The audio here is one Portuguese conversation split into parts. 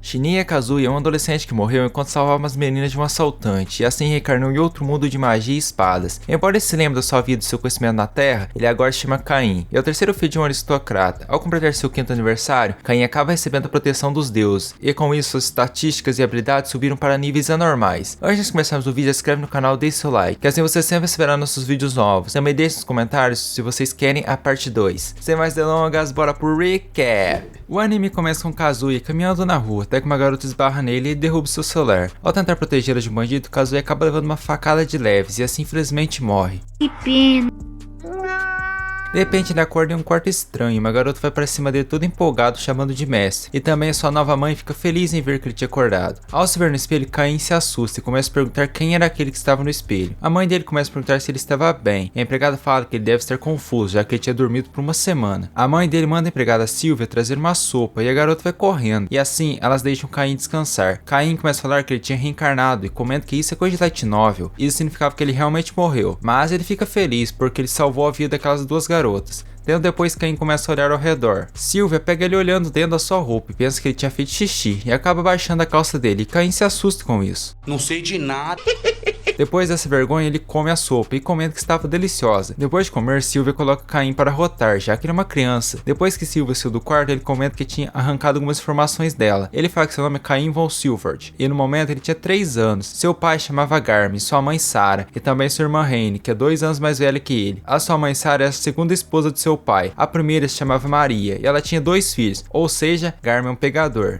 Shinya Kazuya é um adolescente que morreu enquanto salvava umas meninas de um assaltante, e assim reencarnou em outro mundo de magia e espadas. Embora ele se lembre da sua vida e do seu conhecimento na Terra, ele agora se chama Caim, e é o terceiro filho de um aristocrata. Ao completar seu 5º aniversário, Caim acaba recebendo a proteção dos deuses, e com isso suas estatísticas e habilidades subiram para níveis anormais. Antes de começarmos o vídeo, se inscreve no canal e deixe seu like, que assim você sempre receberá nossos vídeos novos. Também deixe nos comentários se vocês querem a parte 2. Sem mais delongas, bora pro recap! O anime começa com Kazuya caminhando na rua, até que uma garota esbarra nele e derruba seu celular. Ao tentar protegê-la de um bandido, Kazuya acaba levando uma facada de leves e assim infelizmente morre. Que pena. De repente ele acorda em um quarto estranho e uma garota vai para cima dele todo empolgado chamando de mestre. E também a sua nova mãe fica feliz em ver que ele tinha acordado. Ao se ver no espelho, Caim se assusta e começa a perguntar quem era aquele que estava no espelho. A mãe dele começa a perguntar se ele estava bem. E a empregada fala que ele deve estar confuso, já que ele tinha dormido por uma semana. A mãe dele manda a empregada Sylvia trazer uma sopa e a garota vai correndo. E assim elas deixam Caim descansar. Caim começa a falar que ele tinha reencarnado e comenta que isso é coisa de light novel. Isso significava que ele realmente morreu. Mas ele fica feliz porque ele salvou a vida daquelas duas garotas. Tempo depois, Caim começa a olhar ao redor. Sylvia pega ele olhando dentro da sua roupa e pensa que ele tinha feito xixi e acaba baixando a calça dele, e Caim se assusta com isso. Não sei de nada. Depois dessa vergonha, ele come a sopa e comenta que estava deliciosa. Depois de comer, Sylvia coloca Caim para rotar, já que ele é uma criança. Depois que Sylvia saiu do quarto, ele comenta que tinha arrancado algumas informações dela. Ele fala que seu nome é Caim von Silvert, e no momento ele tinha 3 anos. Seu pai chamava Garmin, sua mãe Sarah, e também sua irmã Raine, que é 2 anos mais velha que ele. A sua mãe Sarah é a segunda esposa de seu pai. A primeira se chamava Maria, e ela tinha 2 filhos, ou seja, Garmin é um pegador.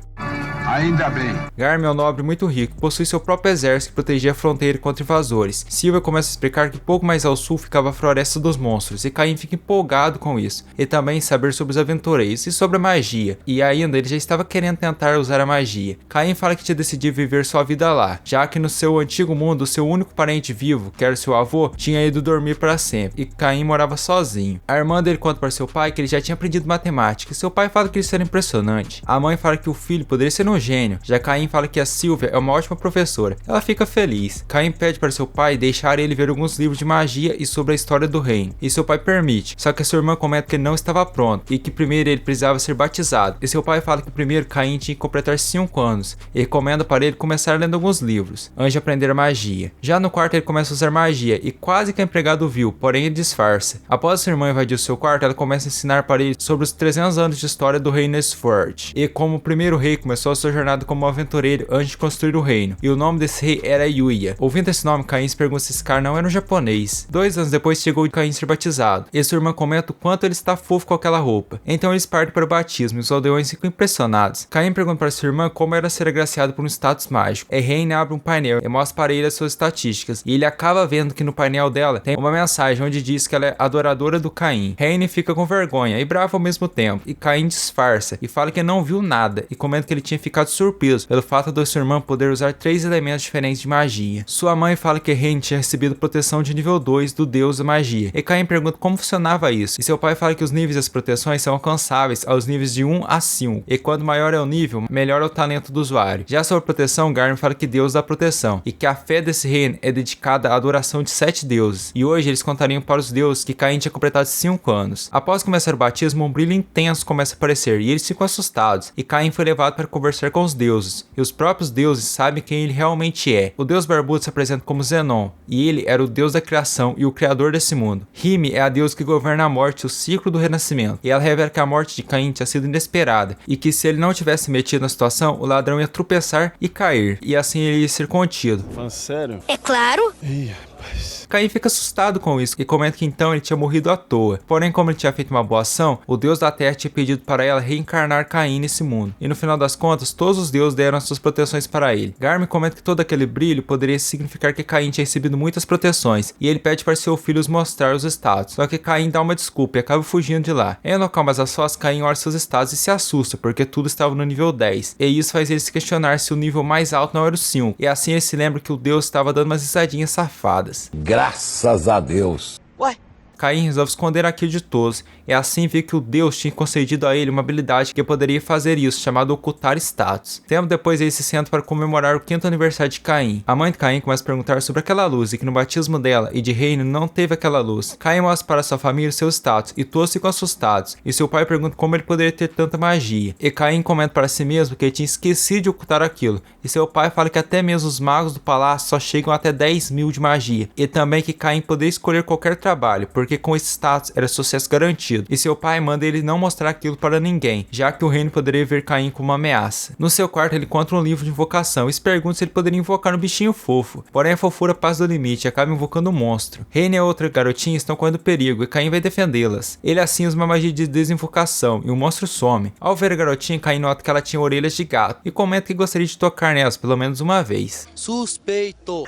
Ainda bem. Garmin é um nobre muito rico, possui seu próprio exército que protegia a fronteira contra invasores. Sylvia começa a explicar que pouco mais ao sul ficava a Floresta dos Monstros, e Caim fica empolgado com isso, e também saber sobre os aventureiros e sobre a magia, e ainda ele já estava querendo tentar usar a magia. Caim fala que tinha decidido viver sua vida lá, já que no seu antigo mundo, seu único parente vivo, que era seu avô, tinha ido dormir para sempre, e Caim morava sozinho. A irmã dele conta para seu pai que ele já tinha aprendido matemática, e seu pai fala que isso era impressionante. A mãe fala que o filho poderia ser um gênio, já Caim fala que a Sylvia é uma ótima professora. Ela fica feliz. Caim pede para seu pai deixar ele ver alguns livros de magia e sobre a história do reino, e seu pai permite, só que a sua irmã comenta que ele não estava pronto, e que primeiro ele precisava ser batizado, e seu pai fala que primeiro Caim tinha que completar 5 anos, e recomenda para ele começar lendo alguns livros, antes de aprender a magia. Já no quarto ele começa a usar magia, e quase que a empregada viu, porém ele disfarça. Após sua irmã invadir o seu quarto, ela começa a ensinar para ele sobre os 300 anos de história do reino Sword, e como o primeiro rei começou a sua jornada como aventureiro antes de construir o reino, e o nome desse rei era Yuya. Ouvindo esse nome, Caim se pergunta se esse cara não era um japonês. 2 anos depois chegou Caim ser batizado, e sua irmã comenta o quanto ele está fofo com aquela roupa. Então eles partem para o batismo e os aldeões ficam impressionados. Caim pergunta para sua irmã como era ser agraciado por um status mágico. E Raine abre um painel e mostra para ele as suas estatísticas, e ele acaba vendo que no painel dela tem uma mensagem onde diz que ela é adoradora do Caim. Raine fica com vergonha e brava ao mesmo tempo, e Caim disfarça e fala que não viu nada, e comenta que ele tinha ficado surpreso pelo fato de sua irmã poder usar 3 elementos diferentes de magia. Sua mãe fala que Raine tinha recebido proteção de nível 2 do deus da magia, e Caim pergunta como funcionava isso, e seu pai fala que os níveis das proteções são alcançáveis aos níveis de 1 a 5, e quanto maior é o nível, melhor é o talento do usuário. Já sobre proteção, Garmin fala que Deus dá proteção, e que a fé desse reino é dedicada à adoração de 7 deuses, e hoje eles contariam para os deuses que Caim tinha completado 5 anos. Após começar o batismo, um brilho intenso começa a aparecer, e eles ficam assustados, e Caim foi levado para conversar com os deuses, e os próprios deuses sabem quem ele realmente é. O deus barbudo se apresenta como Zenon, e ele era o deus da criação e o criador desse mundo. Rime é a deusa que governa a morte e o ciclo do renascimento, e ela revela que a morte de Caim tinha sido inesperada, e que se ele não tivesse metido na situação, o ladrão ia tropeçar e cair, e assim ele ia ser contido. Falando sério? É claro. Ih, rapaz. Caim fica assustado com isso e comenta que então ele tinha morrido à toa. Porém, como ele tinha feito uma boa ação, o deus da terra tinha pedido para ela reencarnar Caim nesse mundo. E no final das contas, todos os deuses deram as suas proteções para ele. Garmin comenta que todo aquele brilho poderia significar que Caim tinha recebido muitas proteções, e ele pede para seu filho mostrar os status. Só que Caim dá uma desculpa e acaba fugindo de lá. Em local mais a sós, Caim olha seus status e se assusta, porque tudo estava no nível 10. E isso faz ele se questionar se o nível mais alto não era o 5. E assim ele se lembra que o deus estava dando umas risadinhas safadas. Graças a Deus. Ué, Caim resolve esconder aquilo de todos, e assim vê que o Deus tinha concedido a ele uma habilidade que poderia fazer isso, chamado ocultar status. Tempo depois eles se sentam para comemorar o 5º aniversário de Caim. A mãe de Caim começa a perguntar sobre aquela luz e que no batismo dela e de Reino não teve aquela luz. Caim mostra para sua família o seu status e todos ficam assustados, e seu pai pergunta como ele poderia ter tanta magia. E Caim comenta para si mesmo que ele tinha esquecido de ocultar aquilo, e seu pai fala que até mesmo os magos do palácio só chegam até 10.000 de magia, e também que Caim poderia escolher qualquer trabalho, porque com esse status era sucesso garantido, e seu pai manda ele não mostrar aquilo para ninguém, já que o reino poderia ver Caim como uma ameaça. No seu quarto ele encontra um livro de invocação e se pergunta se ele poderia invocar um bichinho fofo, porém a fofura passa do limite e acaba invocando um monstro. Reine e a outra garotinha estão correndo perigo e Caim vai defendê-las. Ele assim usa uma magia de desinvocação e o monstro some. Ao ver a garotinha, Caim nota que ela tinha orelhas de gato e comenta que gostaria de tocar nelas pelo menos uma vez. Suspeito!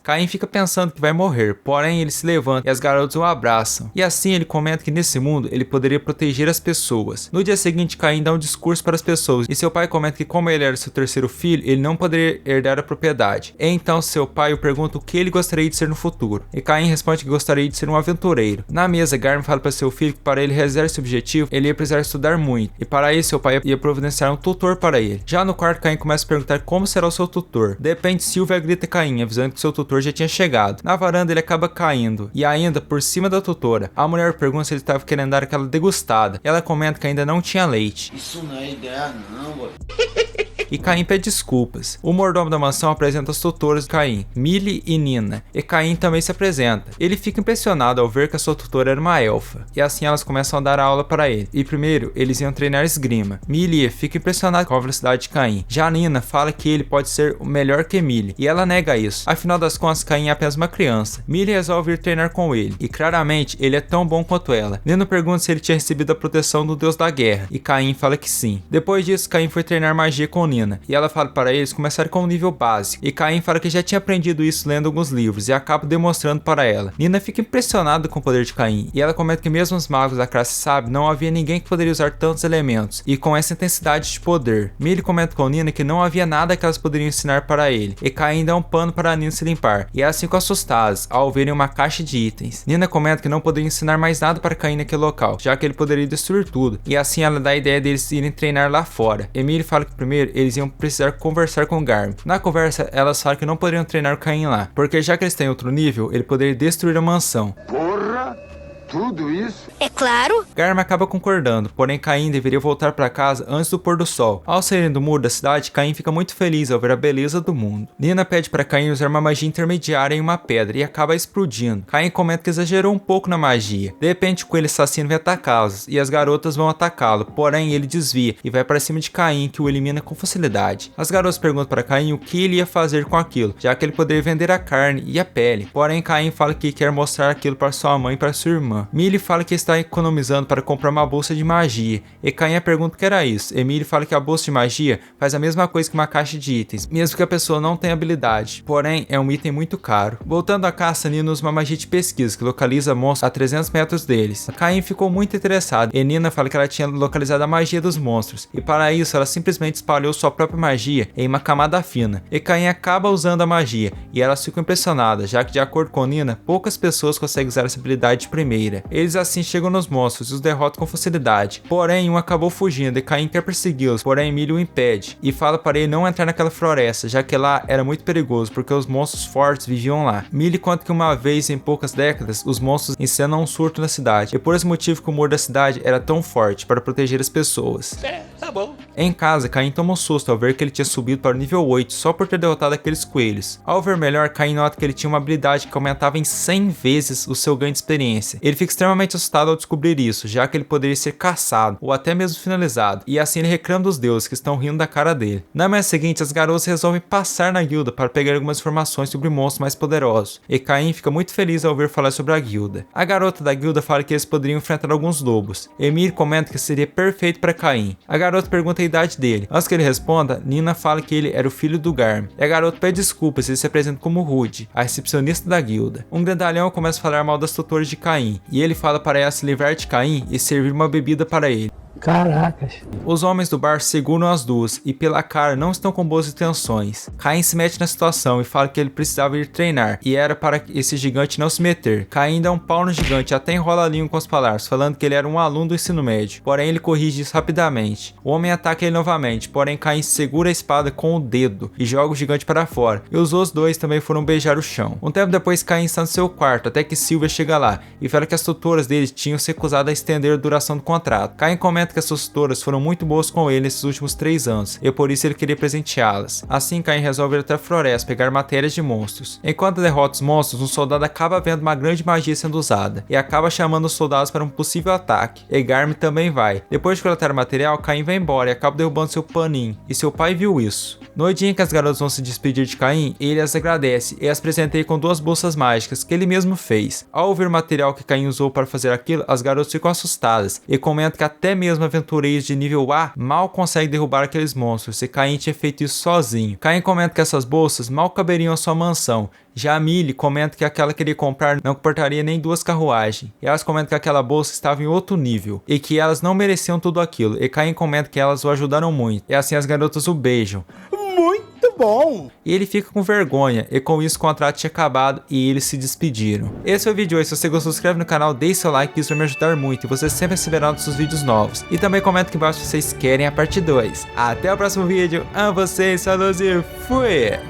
Caim fica pensando que vai morrer, porém ele se levanta e as garotas o abraçam. E assim ele comenta que nesse mundo ele poderia proteger as pessoas. No dia seguinte, Caim dá um discurso para as pessoas e seu pai comenta que como ele era seu terceiro filho, ele não poderia herdar a propriedade. Então seu pai o pergunta o que ele gostaria de ser no futuro. E Caim responde que gostaria de ser um aventureiro. Na mesa, Garm fala para seu filho que para ele realizar esse objetivo, ele ia precisar estudar muito. E para isso seu pai ia providenciar um tutor para ele. Já no quarto, Caim começa a perguntar como será o seu tutor. De repente, Silvia grita Caim, avisando que seu tutor já tinha chegado. Na varanda ele acaba caindo, e ainda por cima da tutora. A mulher pergunta se ele estava querendo dar aquela degustada. Ela comenta que ainda não tinha leite. Isso não é ideia não, boy. E Caim pede desculpas. O mordomo da mansão apresenta as tutoras de Caim, Millie e Nina, e Caim também se apresenta. Ele fica impressionado ao ver que a sua tutora era uma elfa, e assim elas começam a dar aula para ele. E primeiro, eles iam treinar esgrima. Millie fica impressionada com a velocidade de Caim. Já Nina fala que ele pode ser melhor que Millie, e ela nega isso. Afinal das contas, Caim é apenas uma criança. Millie resolve ir treinar com ele, e claramente ele é tão bom quanto ela. Nina pergunta se ele tinha recebido a proteção do deus da guerra, e Caim fala que sim. Depois disso, Caim foi treinar magia com Nina, e ela fala para eles começarem com um nível básico, e Caim fala que já tinha aprendido isso lendo alguns livros, e acaba demonstrando para ela. Nina fica impressionada com o poder de Caim, e ela comenta que mesmo os magos da classe sábia não havia ninguém que poderia usar tantos elementos, e com essa intensidade de poder. Millie comenta com Nina que não havia nada que elas poderiam ensinar para ele, e Caim dá um pano para Nina se limpar, e elas ficam assustadas ao verem uma caixa de itens. Nina comenta que não poderia ensinar mais nada para Caim naquele local, já que ele poderia destruir tudo, e assim ela dá a ideia deles irem treinar lá fora. Emily fala que primeiro eles iam precisar conversar com Garm. Na conversa, elas falam que não poderiam treinar Caim lá, porque já que eles têm outro nível, ele poderia destruir a mansão. Porra! Tudo isso? É claro. Garm acaba concordando, porém Caim deveria voltar para casa antes do pôr do sol. Ao saírem do muro da cidade, Caim fica muito feliz ao ver a beleza do mundo. Nina pede para Caim usar uma magia intermediária em uma pedra e acaba explodindo. Caim comenta que exagerou um pouco na magia. De repente, o coelho assassino vem atacá-los e as garotas vão atacá-lo, porém ele desvia e vai para cima de Caim, que o elimina com facilidade. As garotas perguntam para Caim o que ele ia fazer com aquilo, já que ele poderia vender a carne e a pele. Porém, Caim fala que quer mostrar aquilo para sua mãe e para sua irmã. Millie fala que está economizando para comprar uma bolsa de magia, e Caim pergunta o que era isso. Emily fala que a bolsa de magia faz a mesma coisa que uma caixa de itens, mesmo que a pessoa não tenha habilidade, porém é um item muito caro. Voltando à caça, Nina usa uma magia de pesquisa que localiza monstros a 300 metros deles. Caim ficou muito interessado, e Nina fala que ela tinha localizado a magia dos monstros, e para isso ela simplesmente espalhou sua própria magia em uma camada fina, e Caim acaba usando a magia, e elas ficam impressionadas, já que de acordo com Nina, poucas pessoas conseguem usar essa habilidade de primeira. Eles assim chegam nos monstros e os derrotam com facilidade. Porém, um acabou fugindo e Caim quer persegui-los, porém Emily o impede e fala para ele não entrar naquela floresta, já que lá era muito perigoso porque os monstros fortes viviam lá. Millie conta que uma vez em poucas décadas, os monstros encenam um surto na cidade, e por esse motivo que o muro da cidade era tão forte para proteger as pessoas. Tá bom. Em casa, Caim toma um susto ao ver que ele tinha subido para o nível 8 só por ter derrotado aqueles coelhos. Ao ver melhor, Caim nota que ele tinha uma habilidade que aumentava em 100 vezes o seu ganho de experiência. Ele fica extremamente assustado ao descobrir isso, já que ele poderia ser caçado ou até mesmo finalizado, e assim ele reclama dos deuses que estão rindo da cara dele. Na manhã seguinte, as garotas resolvem passar na guilda para pegar algumas informações sobre monstros mais poderosos, e Caim fica muito feliz ao ouvir falar sobre a guilda. A garota da guilda fala que eles poderiam enfrentar alguns lobos. Emily comenta que seria perfeito para Caim. A garota pergunta a idade dele. Antes que ele responda, Nina fala que ele era o filho do Garm, e a garota pede desculpas e ele se apresenta como Rude, a recepcionista da guilda. Um grandalhão começa a falar mal das tutoras de Caim, e ele fala para ela se livrar de Caim e servir uma bebida para ele. Caracas. Os homens do bar seguram as duas e pela cara não estão com boas intenções. Caim se mete na situação e fala que ele precisava ir treinar e era para esse gigante não se meter. Caim dá um pau no gigante e até enrola a língua com as palavras, falando que ele era um aluno do ensino médio. Porém ele corrige isso rapidamente. O homem ataca ele novamente, porém Caim segura a espada com o dedo e joga o gigante para fora. E os outros dois também foram beijar o chão. Um tempo depois Caim está no seu quarto até que Silvia chega lá e fala que as tutoras dele tinham se recusado a estender a duração do contrato. Caim comenta que as suas tutoras foram muito boas com ele nesses últimos 3 anos e por isso ele queria presenteá-las. Assim Caim resolve ir até a floresta pegar matérias de monstros. Enquanto derrota os monstros, um soldado acaba vendo uma grande magia sendo usada e acaba chamando os soldados para um possível ataque. Egarme também vai. Depois de coletar o material, Caim vai embora e acaba derrubando seu paninho, e seu pai viu isso. No dia em que as garotas vão se despedir de Caim, ele as agradece e as presenteia com 2 bolsas mágicas que ele mesmo fez. Ao ouvir o material que Caim usou para fazer aquilo, as garotas ficam assustadas e comentam que até mesmo aventureiros de nível A mal conseguem derrubar aqueles monstros, e Caim tinha feito isso sozinho. Caim comenta que essas bolsas mal caberiam à sua mansão. Já a Millie comenta que aquela que queria comprar não comportaria nem 2 carruagens. E elas comentam que aquela bolsa estava em outro nível e que elas não mereciam tudo aquilo. E Caim comenta que elas o ajudaram muito. E assim as garotas o beijam. Muito bom! E ele fica com vergonha, e com isso o contrato tinha acabado e eles se despediram. Esse foi o vídeo de hoje. Se você gostou, se inscreve no canal, deixe seu like, que isso vai me ajudar muito e você sempre receberá nossos vídeos novos. E também comenta aqui embaixo se vocês querem a parte 2. Até o próximo vídeo, amo vocês, falou e fui!